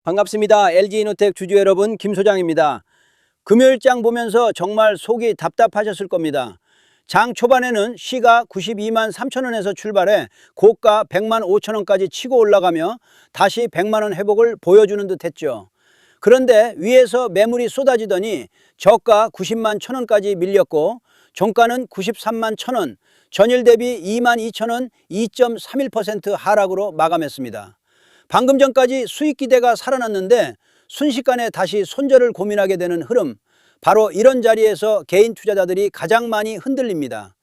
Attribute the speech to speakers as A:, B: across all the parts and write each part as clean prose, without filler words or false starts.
A: 반갑습니다. LG이노텍 주주 여러분, 김 소장입니다. 금요일장 보면서 정말 속이 답답하셨을 겁니다. 장 초반에는 시가 92만 3천 원에서 출발해 고가 100만 5천 원까지 치고 올라가며 다시 100만 원 회복을 보여주는 듯 했죠. 그런데 위에서 매물이 쏟아지더니 저가 90만 1천 원까지 밀렸고 종가는 93만 1천 원, 전일 대비 2만 2천 원 2.31% 하락으로 마감했습니다. 방금 전까지 수익 기대가 살아났는데 순식간에 다시 손절을 고민하게 되는 흐름, 바로 이런 자리에서 개인 투자자들이 가장 많이 흔들립니다.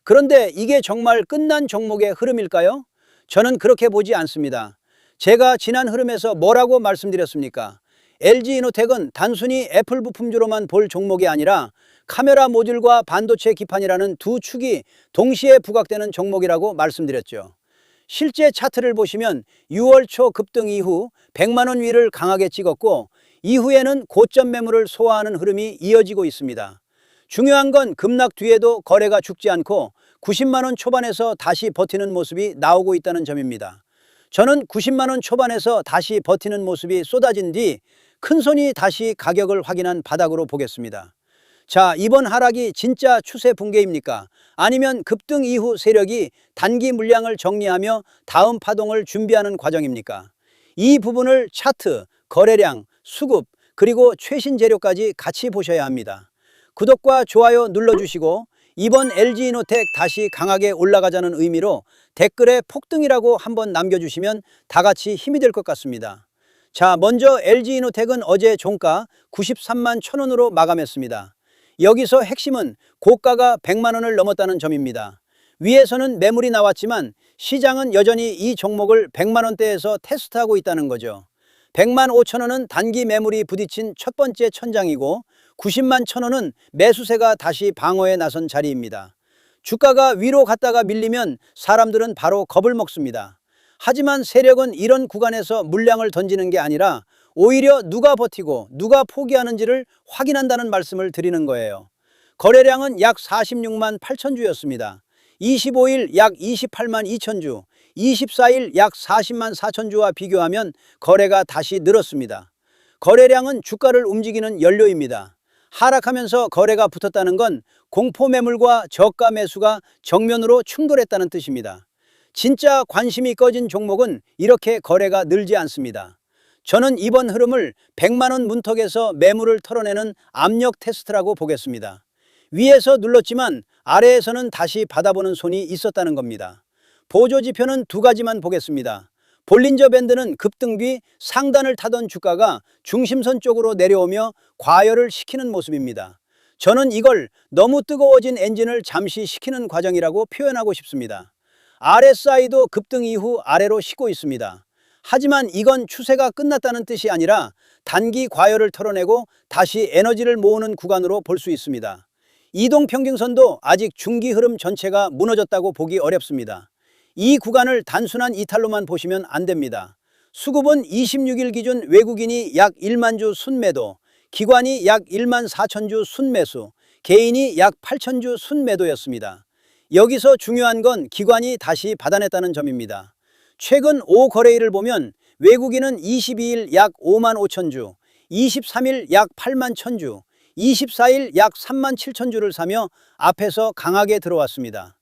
A: 그런데 이게 정말 끝난 종목의 흐름일까요? 저는 그렇게 보지 않습니다. 제가 지난 흐름에서 뭐라고 말씀드렸습니까? LG이노텍은 단순히 애플 부품주로만 볼 종목이 아니라 카메라 모듈과 반도체 기판이라는 두 축이 동시에 부각되는 종목이라고 말씀드렸죠. 실제 차트를 보시면 6월 초 급등 이후 100만 원 위를 강하게 찍었고 이후에는 고점 매물을 소화하는 흐름이 이어지고 있습니다. 중요한 건 급락 뒤에도 거래가 죽지 않고 90만 원 초반에서 다시 버티는 모습이 나오고 있다는 점입니다. 저는 90만 원 초반에서 다시 버티는 모습이 쏟아진 뒤 큰손이 다시 가격을 확인한 바닥으로 보겠습니다. 자, 이번 하락이 진짜 추세 붕괴입니까? 아니면 급등 이후 세력이 단기 물량을 정리하며 다음 파동을 준비하는 과정입니까? 이 부분을 차트, 거래량, 수급, 그리고 최신 재료까지 같이 보셔야 합니다. 구독과 좋아요 눌러주시고 이번 LG이노텍 다시 강하게 올라가자는 의미로 댓글에 폭등이라고 한번 남겨주시면 다 같이 힘이 될 것 같습니다. 자, 먼저 LG이노텍은 어제 종가 93만 1천 원으로 마감했습니다. 여기서 핵심은 고가가 100만 원을 넘었다는 점입니다. 위에서는 매물이 나왔지만 시장은 여전히 이 종목을 100만 원대에서 테스트하고 있다는 거죠. 100만 5천 원은 단기 매물이 부딪힌 첫 번째 천장이고 90만 1천 원은 매수세가 다시 방어에 나선 자리입니다. 주가가 위로 갔다가 밀리면 사람들은 바로 겁을 먹습니다. 하지만 세력은 이런 구간에서 물량을 던지는 게 아니라 오히려 누가 버티고 누가 포기하는지를 확인한다는 말씀을 드리는 거예요. 거래량은 약 46만 8천 주였습니다. 25일 약 28만 2천 주, 24일 약 40만 4천 주와 비교하면 거래가 다시 늘었습니다. 거래량은 주가를 움직이는 연료입니다. 하락하면서 거래가 붙었다는 건 공포 매물과 저가 매수가 정면으로 충돌했다는 뜻입니다. 진짜 관심이 꺼진 종목은 이렇게 거래가 늘지 않습니다. 저는 이번 흐름을 100만 원 문턱에서 매물을 털어내는 압력 테스트라고 보겠습니다. 위에서 눌렀지만 아래에서는 다시 받아보는 손이 있었다는 겁니다. 보조지표는 두 가지만 보겠습니다. 볼린저 밴드는 급등 뒤 상단을 타던 주가가 중심선 쪽으로 내려오며 과열을 시키는 모습입니다. 저는 이걸 너무 뜨거워진 엔진을 잠시 식히는 과정이라고 표현하고 싶습니다. RSI도 급등 이후 아래로 쉬고 있습니다. 하지만 이건 추세가 끝났다는 뜻이 아니라 단기 과열을 털어내고 다시 에너지를 모으는 구간으로 볼 수 있습니다. 이동평균선도 아직 중기 흐름 전체가 무너졌다고 보기 어렵습니다. 이 구간을 단순한 이탈로만 보시면 안 됩니다. 수급은 26일 기준 외국인이 약 1만 주 순매도, 기관이 약 1만 4천 주 순매수, 개인이 약 8천 주 순매도였습니다. 여기서 중요한 건 기관이 다시 받아냈다는 점입니다. 최근 5거래일을 보면 외국인은 22일 약 5만 5천 주, 23일 약 8만 1천 주, 24일 약 3만 7천 주를 사며 앞에서 강하게 들어왔습니다.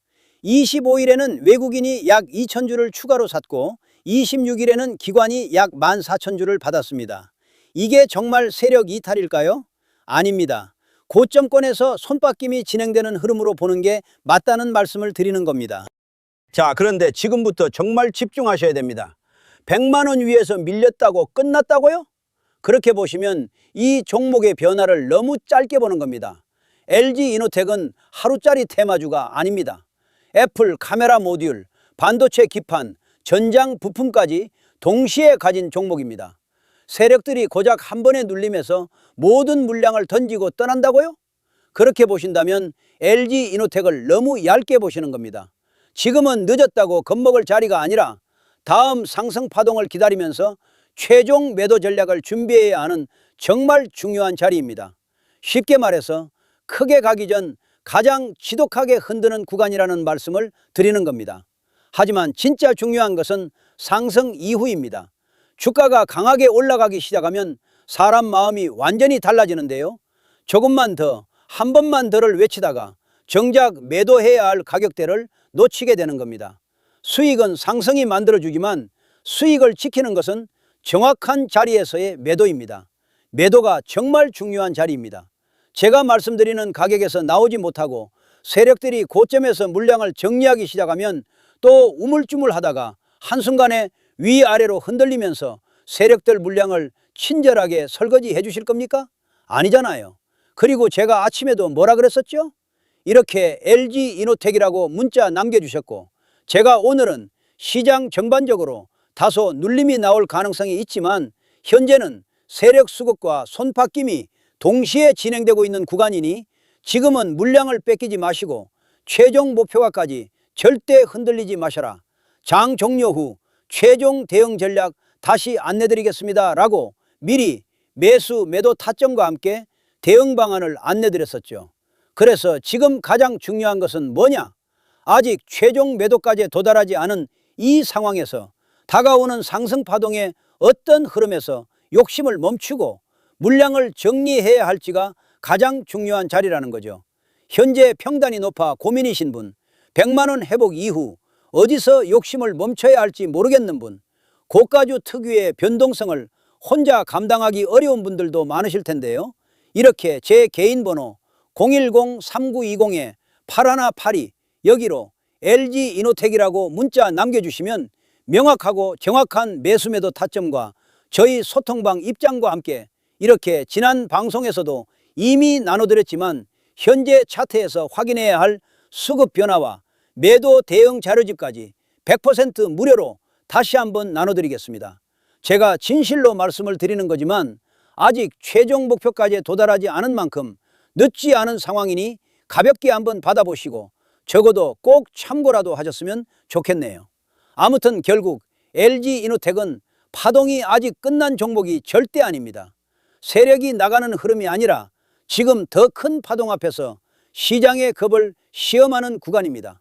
A: 25일에는 외국인이 약 2천 주를 추가로 샀고 26일에는 기관이 약 1만 4천 주를 받았습니다. 이게 정말 세력 이탈일까요? 아닙니다. 고점권에서 손바뀜이 진행되는 흐름으로 보는 게 맞다는 말씀을 드리는 겁니다. 자, 그런데 지금부터 정말 집중하셔야 됩니다. 100만 원 위에서 밀렸다고 끝났다고요? 그렇게 보시면 이 종목의 변화를 너무 짧게 보는 겁니다. LG이노텍은 하루짜리 테마주가 아닙니다. 애플 카메라 모듈, 반도체 기판, 전장 부품까지 동시에 가진 종목입니다. 세력들이 고작 한 번에 눌림에서 모든 물량을 던지고 떠난다고요? 그렇게 보신다면 LG이노텍을 너무 얇게 보시는 겁니다. 지금은 늦었다고 겁먹을 자리가 아니라 다음 상승 파동을 기다리면서 최종 매도 전략을 준비해야 하는 정말 중요한 자리입니다. 쉽게 말해서 크게 가기 전 가장 지독하게 흔드는 구간이라는 말씀을 드리는 겁니다. 하지만 진짜 중요한 것은 상승 이후입니다. 주가가 강하게 올라가기 시작하면 사람 마음이 완전히 달라지는데요. 조금만 더, 한 번만 더를 외치다가 정작 매도해야 할 가격대를 놓치게 되는 겁니다. 수익은 상승이 만들어주지만 수익을 지키는 것은 정확한 자리에서의 매도입니다. 매도가 정말 중요한 자리입니다. 제가 말씀드리는 가격에서 나오지 못하고 세력들이 고점에서 물량을 정리하기 시작하면 또 우물쭈물하다가 한순간에 위아래로 흔들리면서 세력들 물량을 친절하게 설거지해 주실 겁니까? 아니잖아요. 그리고 제가 아침에도 뭐라 그랬었죠? 이렇게 LG이노텍이라고 문자 남겨주셨고, 제가 오늘은 시장 전반적으로 다소 눌림이 나올 가능성이 있지만 현재는 세력 수급과 손바뀜이 동시에 진행되고 있는 구간이니 지금은 물량을 뺏기지 마시고 최종 목표가까지 절대 흔들리지 마셔라. 장 종료 후 최종 대응 전략 다시 안내드리겠습니다 라고 미리 매수 매도 타점과 함께 대응 방안을 안내드렸었죠. 그래서 지금 가장 중요한 것은 뭐냐? 아직 최종 매도까지 도달하지 않은 이 상황에서 다가오는 상승 파동의 어떤 흐름에서 욕심을 멈추고 물량을 정리해야 할지가 가장 중요한 자리라는 거죠. 현재 평단이 높아 고민이신 분, 100만 원 회복 이후 어디서 욕심을 멈춰야 할지 모르겠는 분, 고가주 특유의 변동성을 혼자 감당하기 어려운 분들도 많으실 텐데요. 이렇게 제 개인 번호 010-3920-8182 여기로 LG이노텍이라고 문자 남겨주시면 명확하고 정확한 매수매도 타점과 저희 소통방 입장과 함께 이렇게 지난 방송에서도 이미 나눠드렸지만 현재 차트에서 확인해야 할 수급 변화와 매도 대응 자료집까지 100% 무료로 다시 한번 나눠드리겠습니다. 제가 진실로 말씀을 드리는 거지만 아직 최종 목표까지 도달하지 않은 만큼 늦지 않은 상황이니 가볍게 한번 받아보시고 적어도 꼭 참고라도 하셨으면 좋겠네요. 아무튼 결국 LG이노텍은 파동이 아직 끝난 종목이 절대 아닙니다. 세력이 나가는 흐름이 아니라 지금 더 큰 파동 앞에서 시장의 겁을 시험하는 구간입니다.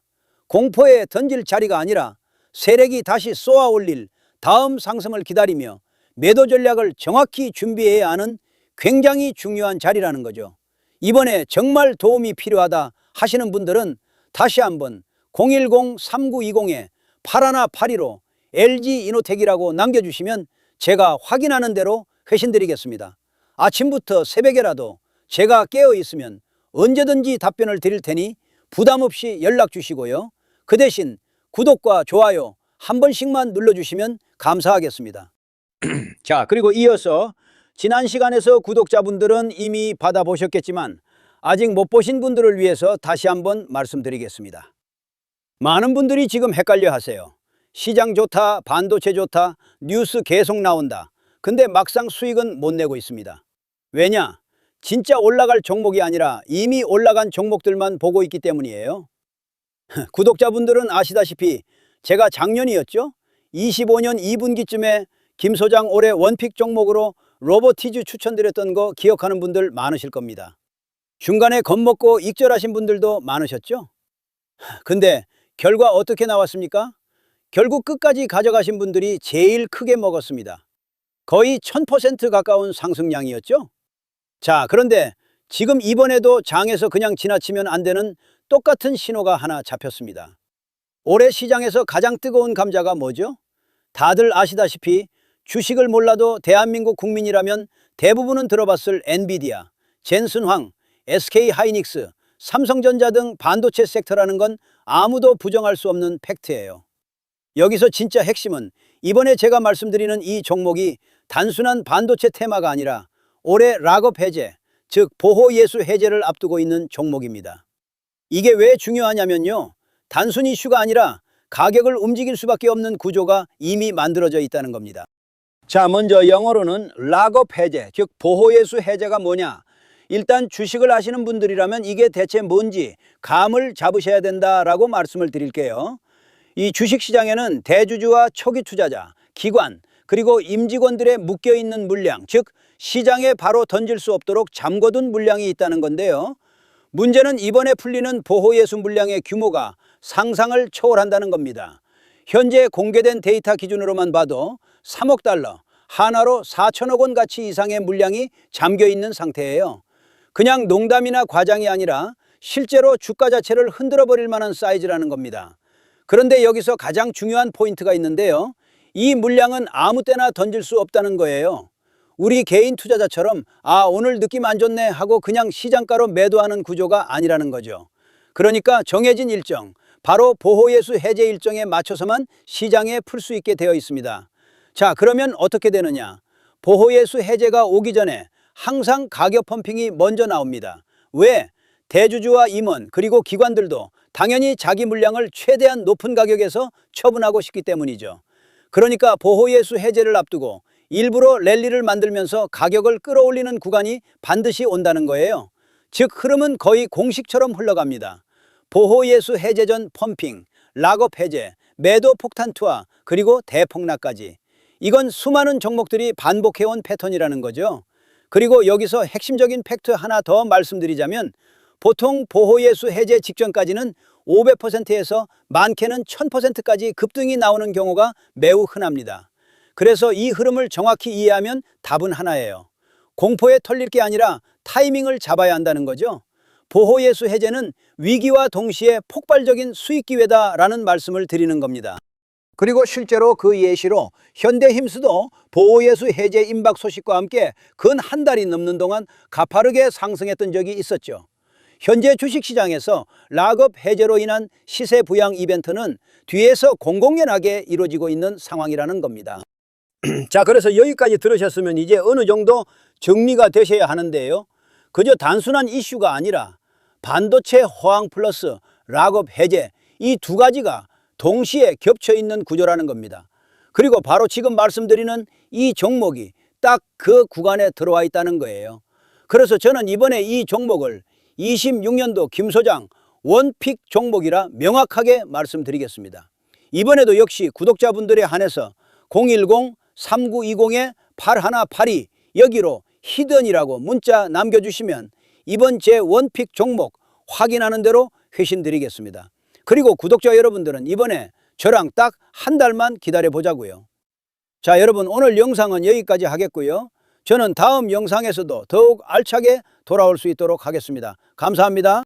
A: 공포에 던질 자리가 아니라 세력이 다시 쏘아 올릴 다음 상승을 기다리며 매도 전략을 정확히 준비해야 하는 굉장히 중요한 자리라는 거죠. 이번에 정말 도움이 필요하다 하시는 분들은 다시 한번 010-3920-8182로 LG이노텍이라고 남겨주시면 제가 확인하는 대로 회신드리겠습니다. 아침부터 새벽에라도 제가 깨어 있으면 언제든지 답변을 드릴 테니 부담 없이 연락 주시고요. 그 대신 구독과 좋아요 한 번씩만 눌러주시면 감사하겠습니다. 자, 그리고 이어서 지난 시간에서 구독자분들은 이미 받아보셨겠지만 아직 못 보신 분들을 위해서 다시 한번 말씀드리겠습니다. 많은 분들이 지금 헷갈려 하세요. 시장 좋다, 반도체 좋다, 뉴스 계속 나온다. 근데 막상 수익은 못 내고 있습니다. 왜냐? 진짜 올라갈 종목이 아니라 이미 올라간 종목들만 보고 있기 때문이에요. 구독자분들은 아시다시피 제가 작년이었죠? 25년 2분기쯤에 김 소장 올해 원픽 종목으로 로보티즈 추천드렸던 거 기억하는 분들 많으실 겁니다. 중간에 겁먹고 익절하신 분들도 많으셨죠? 근데 결과 어떻게 나왔습니까? 결국 끝까지 가져가신 분들이 제일 크게 먹었습니다. 거의 1000% 가까운 상승량이었죠? 자, 그런데 지금 이번에도 장에서 그냥 지나치면 안 되는 똑같은 신호가 하나 잡혔습니다. 올해 시장에서 가장 뜨거운 감자가 뭐죠? 다들 아시다시피 주식을 몰라도 대한민국 국민이라면 대부분은 들어봤을 엔비디아, 젠슨황, SK하이닉스, 삼성전자 등 반도체 섹터라는 건 아무도 부정할 수 없는 팩트예요. 여기서 진짜 핵심은 이번에 제가 말씀드리는 이 종목이 단순한 반도체 테마가 아니라 올해 락업 해제, 즉 보호예수 해제를 앞두고 있는 종목입니다. 이게 왜 중요하냐면요. 단순 이슈가 아니라 가격을 움직일 수밖에 없는 구조가 이미 만들어져 있다는 겁니다. 자, 먼저 영어로는 락업 해제, 즉 보호예수 해제가 뭐냐? 일단 주식을 하시는 분들이라면 이게 대체 뭔지 감을 잡으셔야 된다라고 말씀을 드릴게요. 이 주식시장에는 대주주와 초기 투자자, 기관, 그리고 임직원들의 묶여있는 물량, 즉 시장에 바로 던질 수 없도록 잠궈둔 물량이 있다는 건데요. 문제는 이번에 풀리는 보호예수 물량의 규모가 상상을 초월한다는 겁니다. 현재 공개된 데이터 기준으로만 봐도 3억 달러, 하나로 4천억 원 가치 이상의 물량이 잠겨 있는 상태예요. 그냥 농담이나 과장이 아니라 실제로 주가 자체를 흔들어 버릴 만한 사이즈라는 겁니다. 그런데 여기서 가장 중요한 포인트가 있는데요. 이 물량은 아무 때나 던질 수 없다는 거예요. 우리 개인 투자자처럼 오늘 느낌 안 좋네 하고 그냥 시장가로 매도하는 구조가 아니라는 거죠. 그러니까 정해진 일정, 바로 보호예수 해제 일정에 맞춰서만 시장에 풀 수 있게 되어 있습니다. 자, 그러면 어떻게 되느냐? 보호예수 해제가 오기 전에 항상 가격 펌핑이 먼저 나옵니다. 왜? 대주주와 임원 그리고 기관들도 당연히 자기 물량을 최대한 높은 가격에서 처분하고 싶기 때문이죠. 그러니까 보호예수 해제를 앞두고 일부러 랠리를 만들면서 가격을 끌어올리는 구간이 반드시 온다는 거예요. 즉 흐름은 거의 공식처럼 흘러갑니다. 보호예수 해제 전 펌핑, 락업 해제, 매도 폭탄 투하, 그리고 대폭락까지. 이건 수많은 종목들이 반복해온 패턴이라는 거죠. 그리고 여기서 핵심적인 팩트 하나 더 말씀드리자면 보통 보호예수 해제 직전까지는 500%에서 많게는 1000%까지 급등이 나오는 경우가 매우 흔합니다. 그래서 이 흐름을 정확히 이해하면 답은 하나예요. 공포에 털릴 게 아니라 타이밍을 잡아야 한다는 거죠. 보호예수 해제는 위기와 동시에 폭발적인 수익 기회다라는 말씀을 드리는 겁니다. 그리고 실제로 그 예시로 현대힘스도 보호예수 해제 임박 소식과 함께 근 한 달이 넘는 동안 가파르게 상승했던 적이 있었죠. 현재 주식시장에서 락업 해제로 인한 시세 부양 이벤트는 뒤에서 공공연하게 이루어지고 있는 상황이라는 겁니다. 자, 그래서 여기까지 들으셨으면 이제 어느 정도 정리가 되셔야 하는데요. 그저 단순한 이슈가 아니라 반도체 호황 플러스 락업 해제, 이 두 가지가 동시에 겹쳐 있는 구조라는 겁니다. 그리고 바로 지금 말씀드리는 이 종목이 딱 그 구간에 들어와 있다는 거예요. 그래서 저는 이번에 이 종목을 26년도 김 소장 원픽 종목이라 명확하게 말씀드리겠습니다. 이번에도 역시 구독자분들에 한해서 010-3920-8182 여기로 히든이라고 문자 남겨주시면 이번 제 원픽 종목 확인하는 대로 회신 드리겠습니다. 그리고 구독자 여러분들은 이번에 저랑 딱 한 달만 기다려 보자고요. 자, 여러분 오늘 영상은 여기까지 하겠고요. 저는 다음 영상에서도 더욱 알차게 돌아올 수 있도록 하겠습니다. 감사합니다.